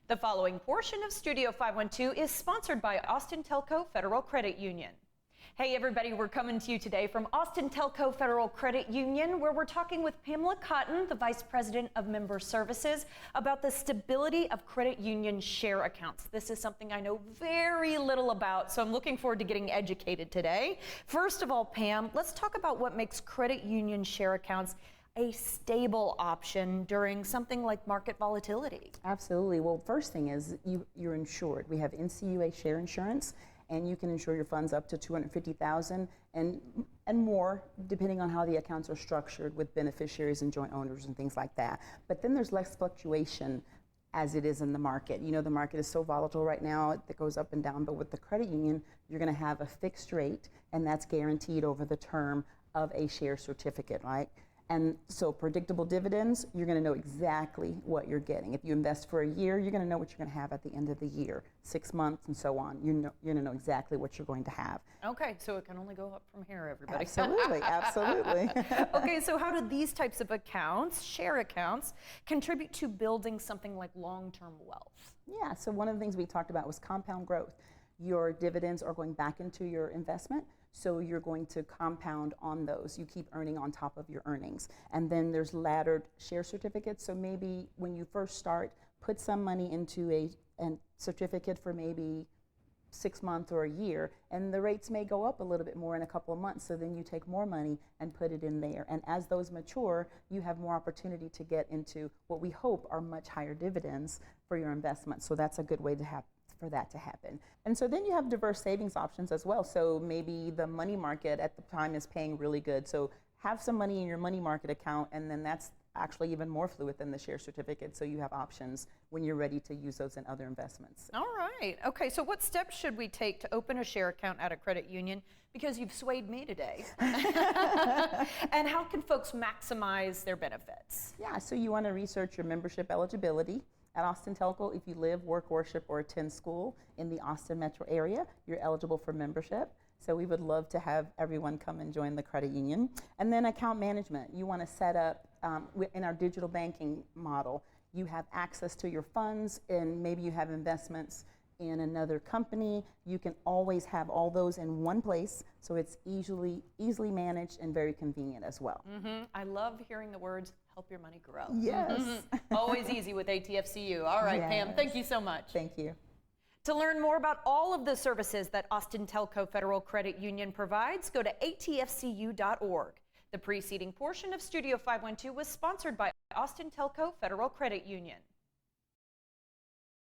The following portion of Studio 512 is sponsored by Austin Telco Federal Credit Union. Hey everybody, we're coming to you today from Austin Telco Federal Credit Union, where we're talking with Pamela Cotton, the Vice President of Member Services, about the stability of credit union share accounts. This is something I know very little about, so I'm looking forward to getting educated today. First of all, Pam, let's talk about what makes credit union share accounts a stable option during something like market volatility. Absolutely. Well, first thing is you're insured. We have NCUA share insurance, and you can insure your funds up to $250,000 and more, depending on how the accounts are structured with beneficiaries and joint owners and things like that. But then there's less fluctuation as it is in the market. You know, the market is so volatile right now, it goes up and down, but with the credit union, you're going to have a fixed rate, and that's guaranteed over the term of a share certificate, right? And so predictable dividends, you're going to know exactly what you're getting. If you invest for a year, you're going to know what you're going to have at the end of the year, 6 months and so on. You're going to know exactly what you're going to have. Okay, so it can only go up from here, everybody. Absolutely, absolutely. Okay, so how do these types of accounts, share accounts, contribute to building something like long-term wealth? Yeah, so one of the things we talked about was compound growth. Your dividends are going back into your investment, so you're going to compound on those. You keep earning on top of your earnings. And then there's laddered share certificates, so maybe when you first start, put some money into a certificate for maybe 6 months or a year, and the rates may go up a little bit more in a couple of months, so then you take more money and put it in there. And as those mature, you have more opportunity to get into what we hope are much higher dividends for your investment. So that's a good way to have for that to happen. And so then you have diverse savings options as well. So maybe the money market at the time is paying really good. So have some money in your money market account, and then that's actually even more fluid than the share certificate. So you have options when you're ready to use those in other investments. All right. Okay, so what steps should we take to open a share account at a credit union? Because you've swayed me today. And how can folks maximize their benefits? Yeah, so you want to research your membership eligibility. At Austin Telco, if you live, work, worship, or attend school in the Austin metro area, you're eligible for membership. So we would love to have everyone come and join the credit union. And then account management. You want to set up, in our digital banking model, you have access to your funds, and maybe you have investments in another company. You can always have all those in one place, so it's easily managed and very convenient as well. Mm-hmm. I love hearing the words, help your money grow. Yes. Mm-hmm. Always easy with ATFCU. All right, yes. Pam, thank you so much. Thank you. To learn more about all of the services that Austin Telco Federal Credit Union provides, go to atfcu.org. The preceding portion of Studio 512 was sponsored by Austin Telco Federal Credit Union.